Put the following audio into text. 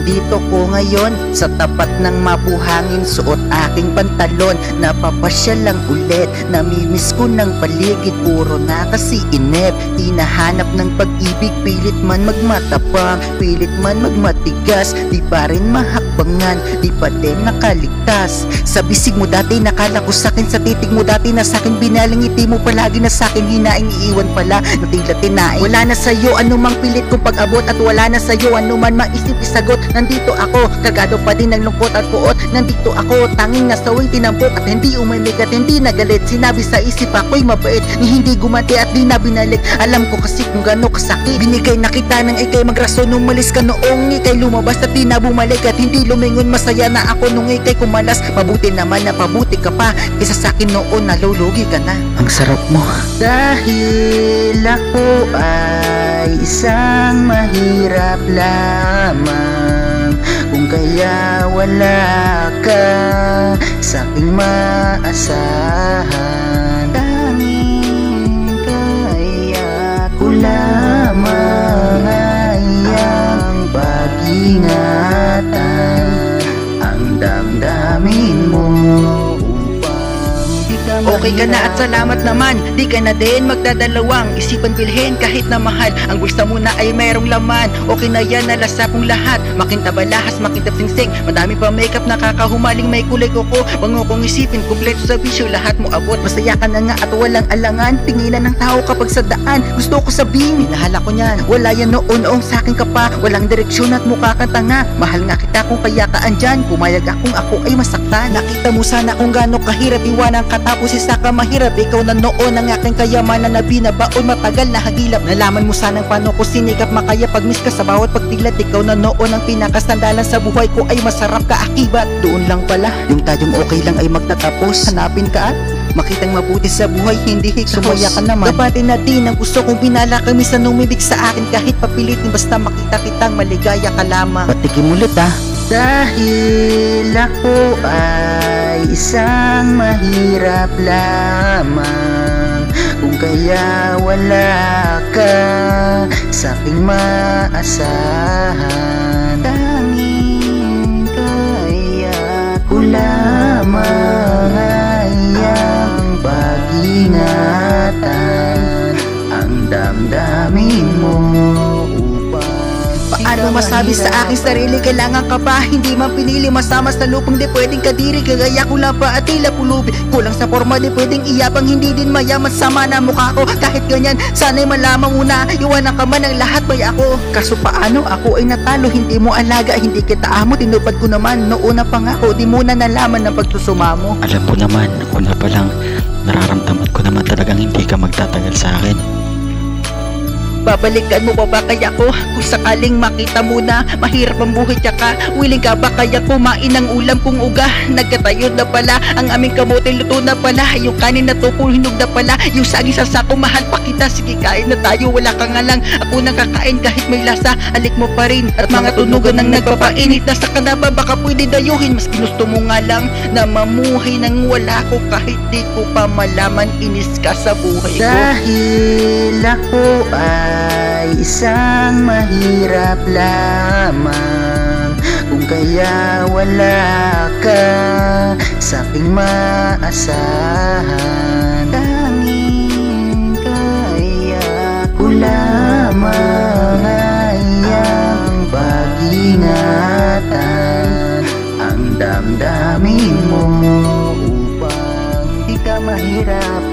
Nandito ko ngayon sa tapat ng mabuhangin, suot aking pantalon. Napapasyal lang ulit, namimiss ko ng paligid, puro na kasi inip. Hinahanap ng pag-ibig, pilit man magmatapang, pilit man magmatigas. Di pa rin mahakbangan, di pa din nakaligtas. Sa bisig mo dati, nakala ko sakin, sa titig mo dati na sakin binaling, ngiti mo palagi na sakin hinaing, iiwan pala na tila tinaing. Wala na sa'yo anumang pilit kong pag-abot, at wala na sa'yo anuman maisip isagot. Nandito ako, kargado pa din ng lungkot at puot. Nandito ako, tanging nasawing tinampok, at hindi umimik at hindi nagalit. Sinabi sa isip ako'y mabait, ni hindi gumanti at di na binalik. Alam ko kasi kung gano'n kasakit. Binigay na kita ng ikay magrason, umalis ka noong ikay lumabas at di na bumalik. At hindi lumingon, masaya na ako nung ikay kumalas. Mabuti naman na pabuti ka pa, kaysa sakin noon nalulugi ka na. Ang sarap mo. Dahil ako ay isang mahirap lamang, kung kaya wala ka sa'king maasahan. Tanging kaya ko lamang ay ang pag-ingatan ang damdamin mo. Okay ka na at salamat naman, di ka na din magdadalawang isipan bilhin kahit na mahal. Ang bulsa mo na ay mayroong laman, okay na yan, nalasa kong lahat. Makintab balahas, makintab singsing, madami pa makeup, nakakahumaling may kulay koko. Bango kong isipin, kumpleto sa bisyo, lahat mo abot. Masaya ka na nga at walang alangan, tinginan ng tao kapag sa daan. Gusto ko sabihin, minahal ako niyan. Wala yan noong sa akin ka pa, walang direksyon at mukha kang tanga. Mahal nga kita kung kaya ka andyan, pumayag akong ako ay masaktan. Nakita mo sana kung gaano kahirap iwanan ka, tapos isa ka mahirap. Ikaw na noon ang aking kayamanan na binabaon, matagal na hagilap. Nalaman mo sanang paano ko sinikap makaya pag-miss ka sa bawat pagtilat. Ikaw na noon ang pinakasandalan sa buhay ko, ay masarap ka akibat. Doon lang pala, yung tayong okay lang ay magtatapos. Hanapin ka at makitang mabuti sa buhay, hindi higsos. Sumaya ka naman, dapatin natin ang gusto kong binala kami sa numibig sa akin. Kahit papilitin, basta makita kitang maligaya ka lamang. Patikim ulit ah. Dahil ako ay isang mahirap lamang, kung kaya wala ka sa'king maasahan. Tanging kaya ko lamang ay ang pag-ingatan ang damdamin mo. Paano masabi sa aking sarili, kailangan ka pa, hindi man pinili, masama sa lupang di pwedeng kadiri. Kagaya ko lang pa at tila pulubi, kulang sa forma di pwedeng iyabang, hindi din mayaman, sama na mukha ko. Kahit ganyan, sana'y malaman mo na, iwanan ka man ang lahat may ako. Kaso paano ako ay natalo, hindi mo alaga, hindi kita amo, tinupad ko naman noon na pangako, di mo na nalaman ng pagsusuma mo. Alam mo naman, una pa lang, nararamdaman ko naman talagang hindi ka magtatagal sa akin. Babalikan mo ba kaya ko kung sakaling makita mo na mahirap ang buhay, tsaka willing ka ba kaya kumain ng ulam kung uga? Nagkatayo na pala ang aming kamote, luto na pala yung kanin na tupo, hinog na pala yung saging sa sako. Mahal pa kita, sige kain na tayo, wala ka nga lang, ako nang kakain kahit may lasa. Alik mo pa rin at mga tunugan ng nagpapainit. Nasa ka na ba, baka pwede dayuhin, mas ginusto mo nga lang na mamuhay nang wala ko. Kahit di ko pa malaman, inis ka sa buhay ko. Dahil ako ay isang mahirap lamang, kung kaya wala ka sa'king maasahan. Tanging kaya ko lamang ay ang pag-ingatan ang damdamin mo, upang di ka mahirap